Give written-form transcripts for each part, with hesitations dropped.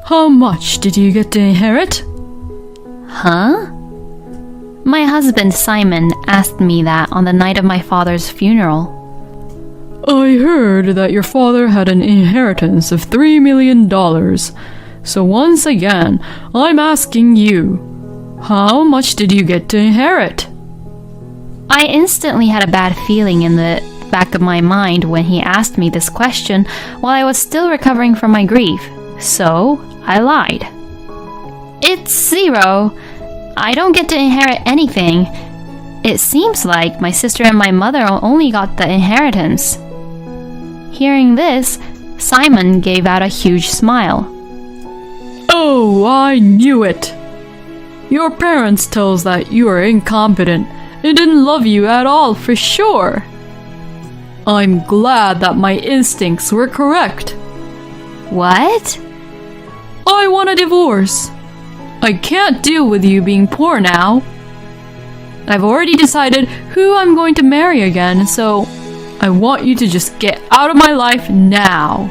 How much did you get to inherit? Huh? My husband Simon asked me that on the night of my father's funeral. I heard that your father had an inheritance of $3 million. So once again, I'm asking you, how much did you get to inherit? I instantly had a bad feeling in the back of my mind when he asked me this question while I was still recovering from my grief. So I lied. It's 0. I don't get to inherit anything. It seems like my sister and my mother only got the inheritance. Hearing this, Simon gave out a huge smile. Oh, I knew it. Your parents tell us that you are incompetent and didn't love you at all for sure. I'm glad that my instincts were correct. What? I want a divorce. I can't deal with you being poor now. I've already decided who I'm going to marry again, so I want you to just get out of my life now.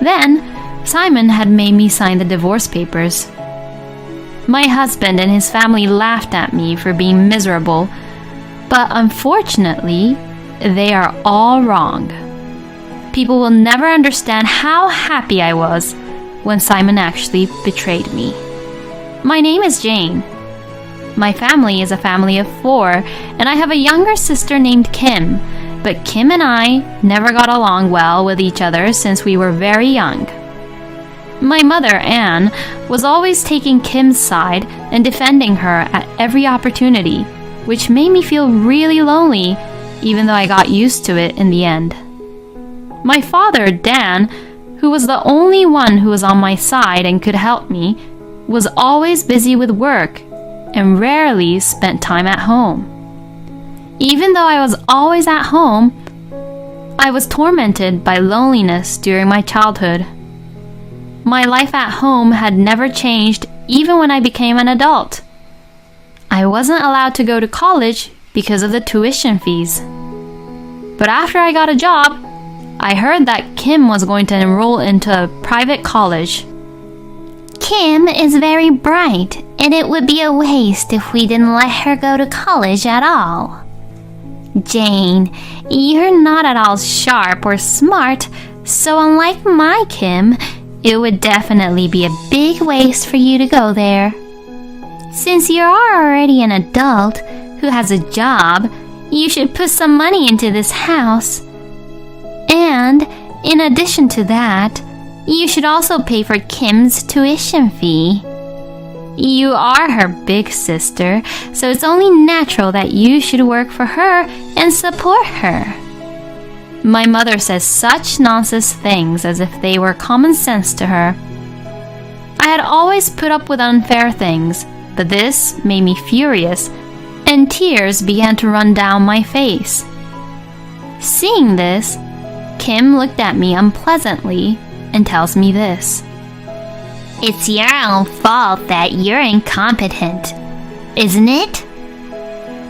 Then, Simon had made me sign the divorce papers. My husband and his family laughed at me for being miserable, but unfortunately, they are all wrong. People will never understand how happy I was when Simon actually betrayed me. My name is Jane. My family is a family of 4, and I have a younger sister named Kim, but Kim and I never got along well with each other since we were very young. My mother, Anne, was always taking Kim's side and defending her at every opportunity, which made me feel really lonely, even though I got used to it in the end. My father, Dan, who was the only one who was on my side and could help me, was always busy with work and rarely spent time at home. Even though I was always at home, I was tormented by loneliness during my childhood. My life at home had never changed even when I became an adult. I wasn't allowed to go to college because of the tuition fees. But after I got a job, I heard that Kim was going to enroll into a private college. Kim is very bright, and it would be a waste if we didn't let her go to college at all. Jane, you're not at all sharp or smart, so unlike my Kim, it would definitely be a big waste for you to go there. Since you are already an adult who has a job, you should put some money into this house. And, in addition to that, you should also pay for Kim's tuition fee. You are her big sister, so it's only natural that you should work for her and support her. My mother says such nonsense things as if they were common sense to her. I had always put up with unfair things, but this made me furious, and tears began to run down my face. Seeing this, Kim looked at me unpleasantly and tells me this. It's your own fault that you're incompetent, isn't it?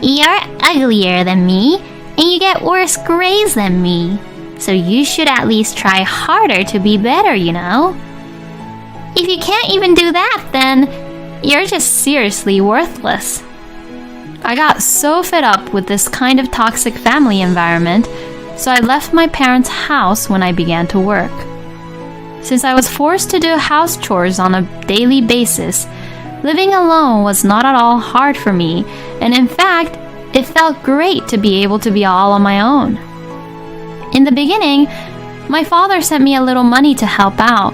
You're uglier than me, and you get worse grades than me, so you should at least try harder to be better, you know? If you can't even do that, then you're just seriously worthless. I got so fed up with this kind of toxic family environment, so I left my parents' house when I began to work. Since I was forced to do house chores on a daily basis, living alone was not at all hard for me, and in fact, it felt great to be able to be all on my own. In the beginning, my father sent me a little money to help out,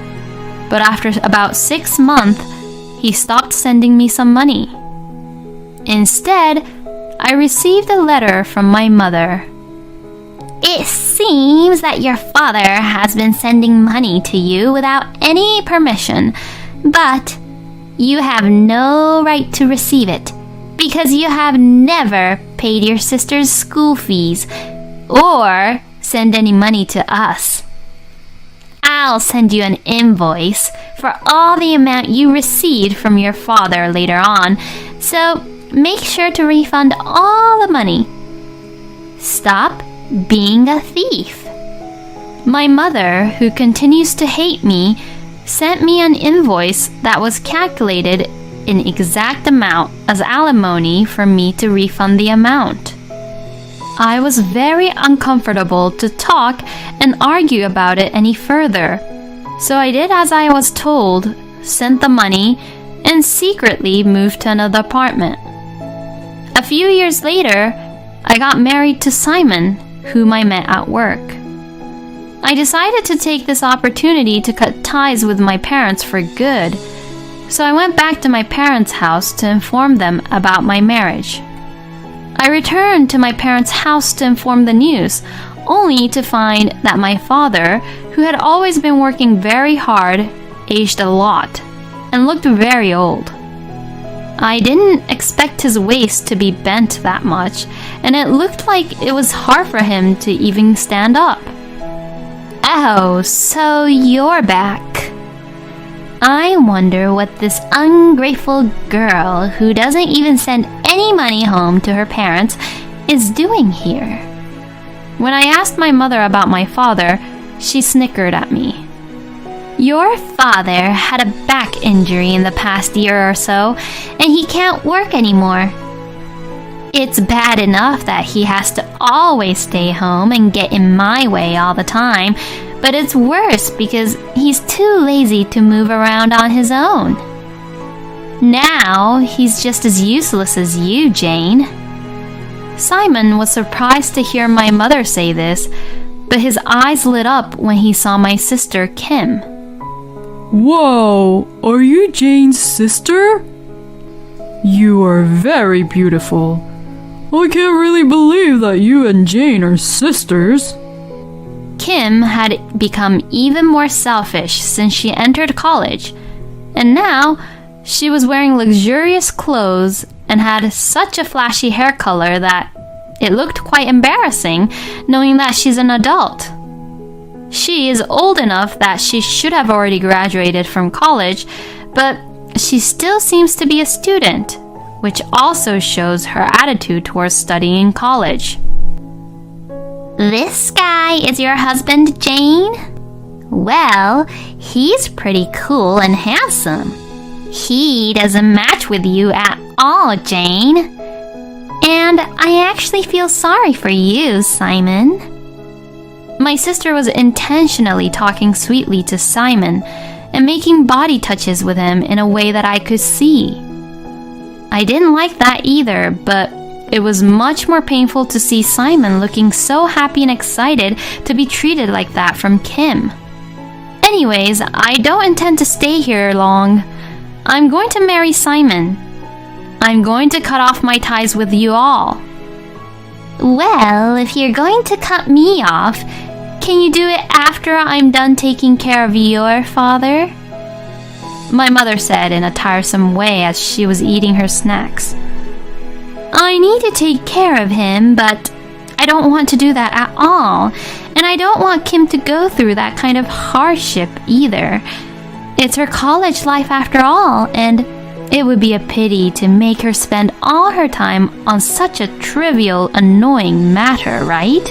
but after about 6 months, he stopped sending me some money. Instead, I received a letter from my mother. It seems that your father has been sending money to you without any permission, but you have no right to receive it because you have never paid your sister's school fees or send any money to us. I'll send you an invoice for all the amount you received from your father later on, so make sure to refund all the money. Stop being a thief. My mother, who continues to hate me, sent me an invoice that was calculated in exact amount as alimony for me to refund the amount. I was very uncomfortable to talk and argue about it any further, so I did as I was told, sent the money, and secretly moved to another apartment. A few years later, I got married to Simon, whom I met at work. I decided to take this opportunity to cut ties with my parents for good, so I went back to my parents' house to inform them about my marriage. I returned to my parents' house to inform the news, only to find that my father, who had always been working very hard, aged a lot and looked very old. I didn't expect his waist to be bent that much, and it looked like it was hard for him to even stand up. Oh, so you're back. I wonder what this ungrateful girl who doesn't even send any money home to her parents is doing here. When I asked my mother about my father, she snickered at me. Your father had a back injury in the past year or so, and he can't work anymore. It's bad enough that he has to always stay home and get in my way all the time, but it's worse because he's too lazy to move around on his own. Now, he's just as useless as you, Jane. Simon was surprised to hear my mother say this, but his eyes lit up when he saw my sister, Kim. Whoa, are you Jane's sister? You are very beautiful. I can't really believe that you and Jane are sisters. Kim had become even more selfish since she entered college, and now she was wearing luxurious clothes and had such a flashy hair color that it looked quite embarrassing knowing that she's an adult. She is old enough that she should have already graduated from college, but she still seems to be a student, which also shows her attitude towards studying in college. This guy is your husband, Jane? Well, he's pretty cool and handsome. He doesn't match with you at all, Jane. And I actually feel sorry for you, Simon. My sister was intentionally talking sweetly to Simon and making body touches with him in a way that I could see. I didn't like that either, but it was much more painful to see Simon looking so happy and excited to be treated like that from Kim. Anyways, I don't intend to stay here long. I'm going to marry Simon. I'm going to cut off my ties with you all. Well, if you're going to cut me off, can you do it after I'm done taking care of your father? My mother said in a tiresome way as she was eating her snacks. I need to take care of him, but I don't want to do that at all, and I don't want Kim to go through that kind of hardship either. It's her college life after all, and it would be a pity to make her spend all her time on such a trivial, annoying matter, right?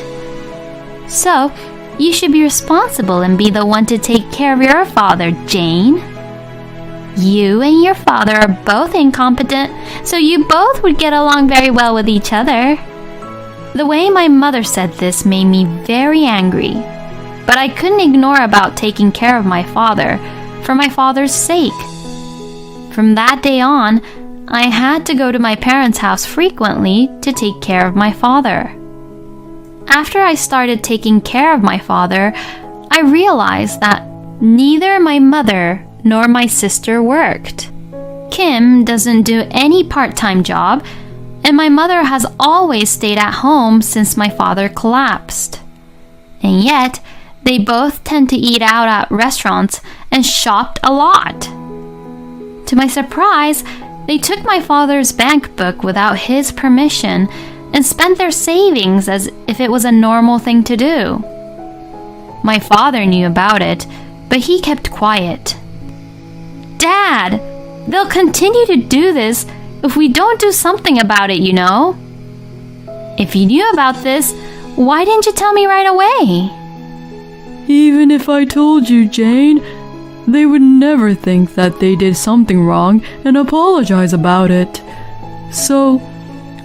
So, you should be responsible and be the one to take care of your father, Jane. You and your father are both incompetent, so you both would get along very well with each other. The way my mother said this made me very angry, but I couldn't ignore about taking care of my father for my father's sake. From that day on, I had to go to my parents' house frequently to take care of my father. After I started taking care of my father, I realized that neither my mother nor my sister worked. Kim doesn't do any part-time job, and my mother has always stayed at home since my father collapsed. And yet, they both tend to eat out at restaurants and shopped a lot. To my surprise, they took my father's bank book without his permission and spent their savings as if it was a normal thing to do. My father knew about it, but he kept quiet. Dad, they'll continue to do this if we don't do something about it, you know. If you knew about this, why didn't you tell me right away? Even if I told you, Jane, they would never think that they did something wrong and apologize about it. So,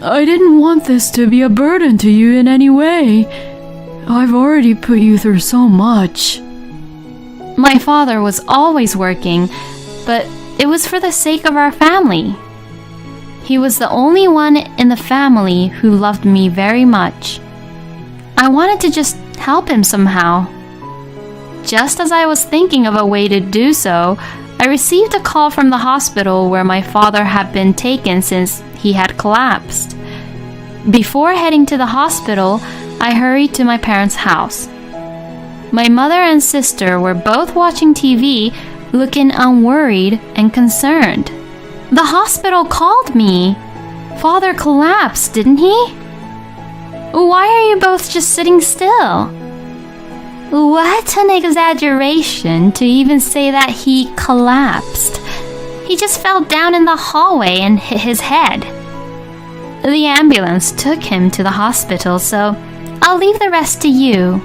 I didn't want this to be a burden to you in any way. I've already put you through so much. My father was always working, but it was for the sake of our family. He was the only one in the family who loved me very much. I wanted to just help him somehow. Just as I was thinking of a way to do so, I received a call from the hospital where my father had been taken since he had collapsed. Before heading to the hospital, I hurried to my parents' house. My mother and sister were both watching TV, looking unworried and concerned. The hospital called me. Father collapsed, didn't he? Why are you both just sitting still? What an exaggeration to even say that he collapsed. He just fell down in the hallway and hit his head. The ambulance took him to the hospital, so I'll leave the rest to you.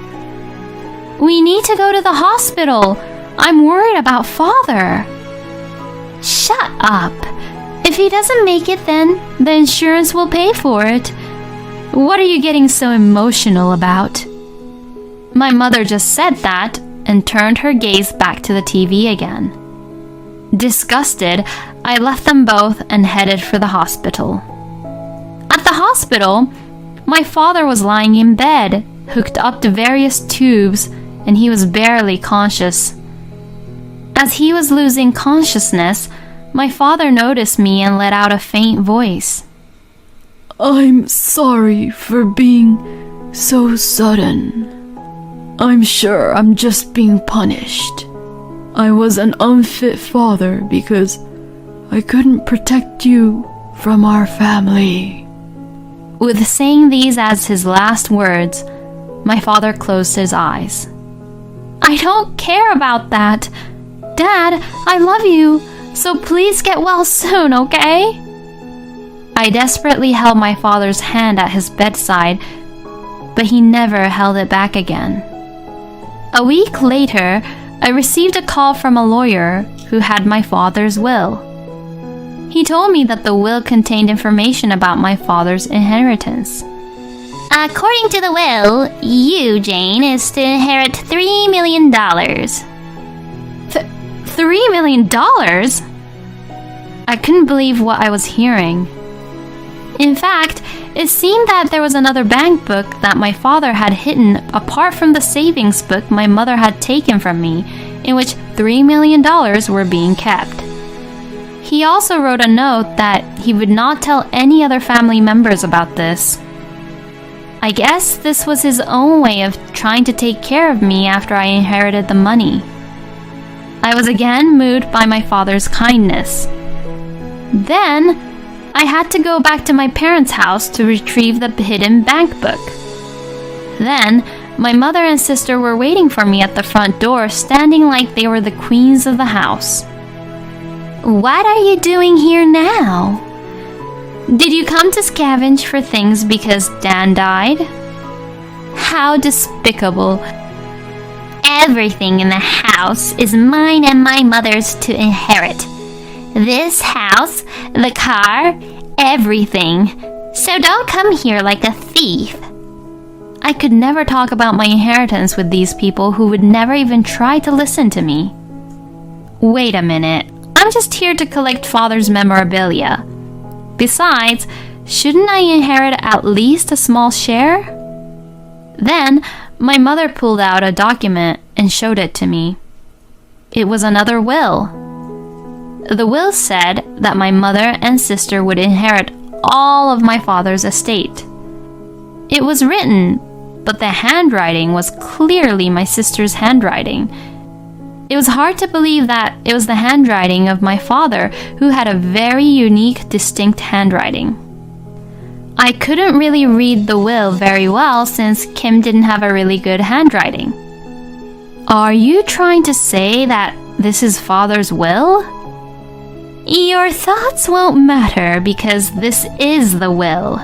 We need to go to the hospital. I'm worried about Father. Shut up. If he doesn't make it, then the insurance will pay for it. What are you getting so emotional about? My mother just said that and turned her gaze back to the TV again. Disgusted, I left them both and headed for the hospital. At the hospital, my father was lying in bed, hooked up to various tubes, and he was barely conscious. As he was losing consciousness, my father noticed me and let out a faint voice. I'm sorry for being so sudden. I'm sure I'm just being punished. I was an unfit father because I couldn't protect you from our family. With saying these as his last words, my father closed his eyes. I don't care about that. Dad, I love you, so please get well soon, okay? I desperately held my father's hand at his bedside, but he never held it back again. A week later, I received a call from a lawyer who had my father's will. He told me that the will contained information about my father's inheritance. According to the will, you, Jane, is to inherit $3 million. $3 million? I couldn't believe what I was hearing. In fact, it seemed that there was another bank book that my father had hidden apart from the savings book my mother had taken from me, in which $3 million were being kept. He also wrote a note that he would not tell any other family members about this. I guess this was his own way of trying to take care of me after I inherited the money. I was again moved by my father's kindness. Then, I had to go back to my parents' house to retrieve the hidden bank book. Then, my mother and sister were waiting for me at the front door, standing like they were the queens of the house. What are you doing here now? Did you come to scavenge for things because Dan died? How despicable. Everything in the house is mine and my mother's to inherit. This house, the car, everything. So don't come here like a thief. I could never talk about my inheritance with these people who would never even try to listen to me. Wait a minute. I'm just here to collect Father's memorabilia. Besides, shouldn't I inherit at least a small share? Then, my mother pulled out a document and showed it to me. It was another will. The will said that my mother and sister would inherit all of my father's estate. It was written, but the handwriting was clearly my sister's handwriting. It was hard to believe that it was the handwriting of my father, who had a very unique, distinct handwriting. I couldn't really read the will very well since Kim didn't have a really good handwriting. Are you trying to say that this is Father's will? Your thoughts won't matter because this is the will.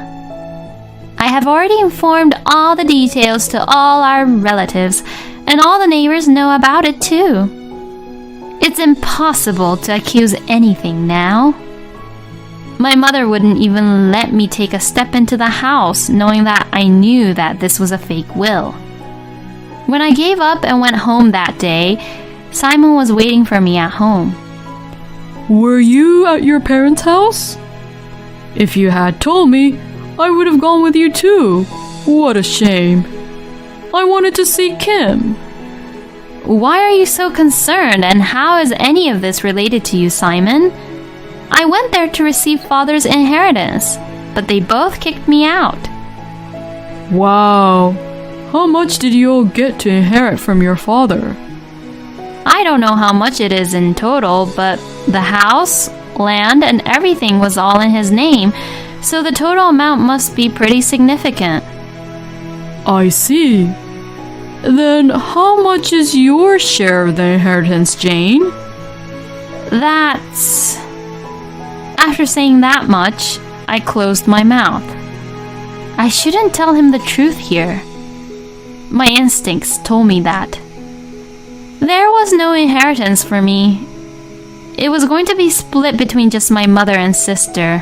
I have already informed all the details to all our relatives, and all the neighbors know about it too. It's impossible to accuse anything now. My mother wouldn't even let me take a step into the house, knowing that I knew that this was a fake will. When I gave up and went home that day, Simon was waiting for me at home. Were you at your parents' house? If you had told me, I would have gone with you too. What a shame. I wanted to see Kim. Why are you so concerned, and how is any of this related to you, Simon? I went there to receive father's inheritance, but they both kicked me out. Wow. How much did you all get to inherit from your father? I don't know how much it is in total, but the house, land, and everything was all in his name, so the total amount must be pretty significant. I see. Then how much is your share of the inheritance, Jane? That's... After saying that much, I closed my mouth. I shouldn't tell him the truth here. My instincts told me that. There was no inheritance for me. It was going to be split between just my mother and sister.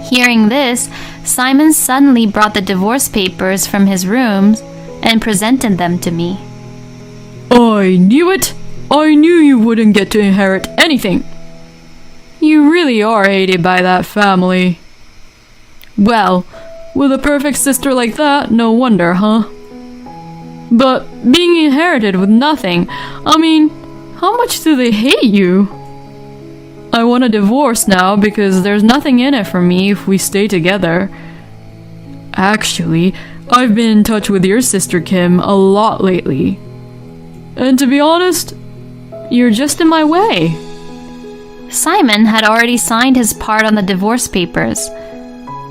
Hearing this, Simon suddenly brought the divorce papers from his room and presented them to me. I knew it! I knew you wouldn't get to inherit anything! You really are hated by that family. Well, with a perfect sister like that, no wonder, huh? But being inherited with nothing, I mean, how much do they hate you? I want a divorce now because there's nothing in it for me if we stay together. Actually, I've been in touch with your sister Kim a lot lately. And to be honest, you're just in my way. Simon had already signed his part on the divorce papers.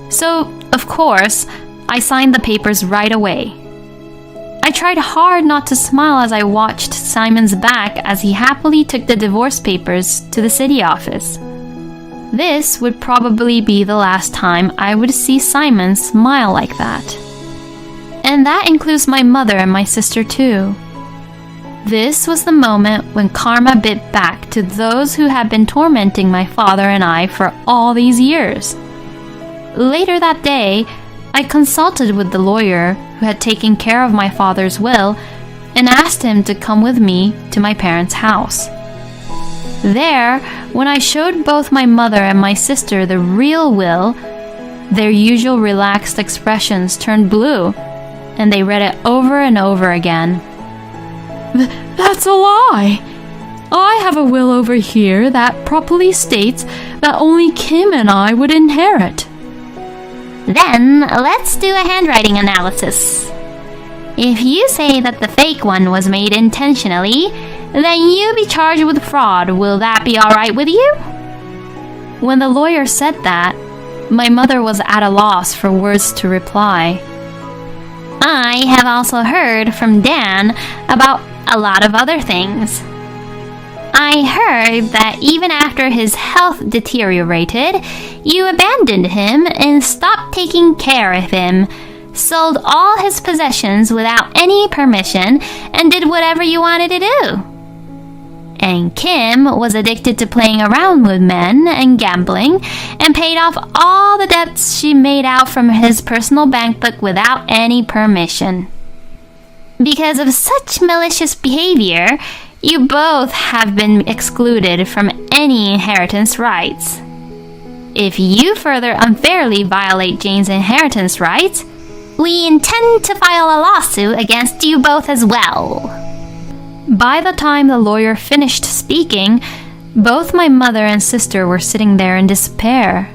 So, of course, I signed the papers right away. I tried hard not to smile as I watched Simon's back as he happily took the divorce papers to the city office. This would probably be the last time I would see Simon smile like that. And that includes my mother and my sister too. This was the moment when karma bit back to those who had been tormenting my father and I for all these years. Later that day, I consulted with the lawyer who had taken care of my father's will and asked him to come with me to my parents' house. There, when I showed both my mother and my sister the real will, their usual relaxed expressions turned blue, and they read it over and over again. That's a lie! I have a will over here that properly states that only Kim and I would inherit. Then, let's do a handwriting analysis. If you say that the fake one was made intentionally, then you'll be charged with fraud. Will that be alright with you? When the lawyer said that, my mother was at a loss for words to reply. I have also heard from Dan about a lot of other things. I heard that even after his health deteriorated, you abandoned him and stopped taking care of him, sold all his possessions without any permission, and did whatever you wanted to do. And Kim was addicted to playing around with men and gambling, and paid off all the debts she made out from his personal bank book without any permission. Because of such malicious behavior, you both have been excluded from any inheritance rights. If you further unfairly violate Jane's inheritance rights, we intend to file a lawsuit against you both as well. By the time the lawyer finished speaking, both my mother and sister were sitting there in despair.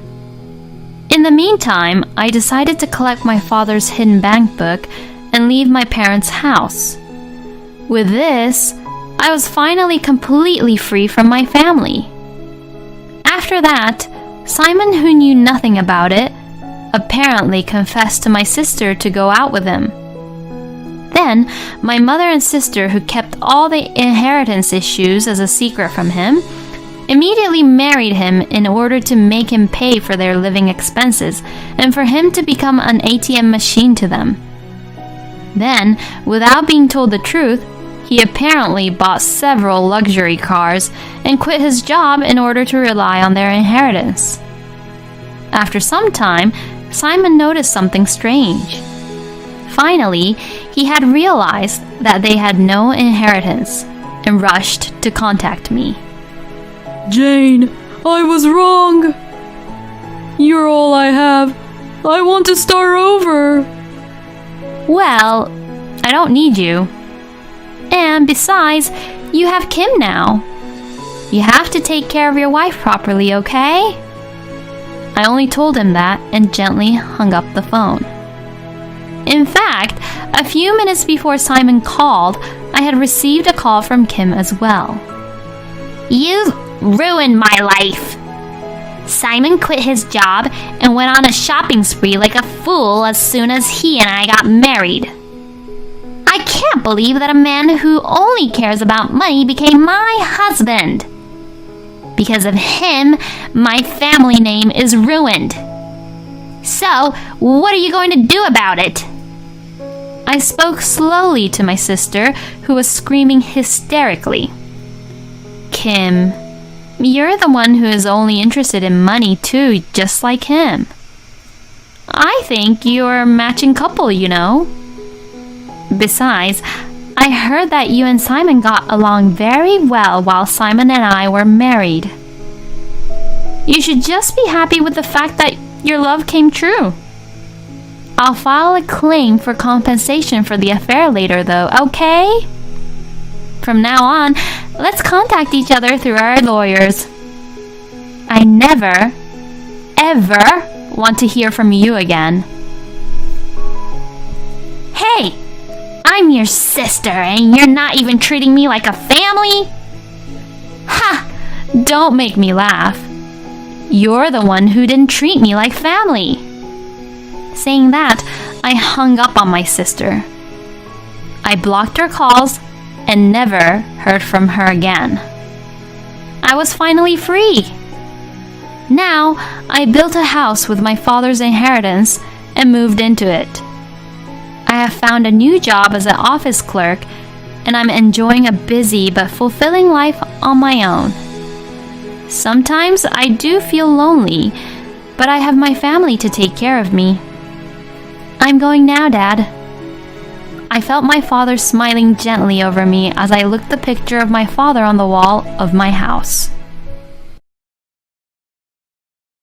In the meantime, I decided to collect my father's hidden bank book and leave my parents' house. With this, I was finally completely free from my family. After that, Simon, who knew nothing about it, apparently confessed to my sister to go out with him. Then, my mother and sister, who kept all the inheritance issues as a secret from him, immediately married him in order to make him pay for their living expenses and for him to become an ATM machine to them. Then, without being told the truth, He apparently bought several luxury cars and quit his job in order to rely on their inheritance. After some time, Simon noticed something strange. Finally, he had realized that they had no inheritance and rushed to contact me. Jane, I was wrong. You're all I have. I want to start over. Well, I don't need you. And besides, you have Kim now. You have to take care of your wife properly, okay? I only told him that and gently hung up the phone. In fact, a few minutes before Simon called, I had received a call from Kim as well. You've ruined my life. Simon quit his job and went on a shopping spree like a fool as soon as he and I got married. I can't believe that a man who only cares about money became my husband. Because of him, my family name is ruined. So, what are you going to do about it? I spoke slowly to my sister, who was screaming hysterically. Kim, you're the one who is only interested in money too, just like him. I think you're a matching couple, you know. Besides, I heard that you and Simon got along very well while Simon and I were married. You should just be happy with the fact that your love came true. I'll file a claim for compensation for the affair later, though, okay? From now on, let's contact each other through our lawyers. I never, ever want to hear from you again. Hey! I'm your sister, and you're not even treating me like a family? Ha! Don't make me laugh. You're the one who didn't treat me like family. Saying that, I hung up on my sister. I blocked her calls and never heard from her again. I was finally free. Now, I built a house with my father's inheritance and moved into it. I have found a new job as an office clerk, and I'm enjoying a busy but fulfilling life on my own. Sometimes I do feel lonely, but I have my family to take care of me. I'm going now, Dad. I felt my father smiling gently over me as I looked the picture of my father on the wall of my house.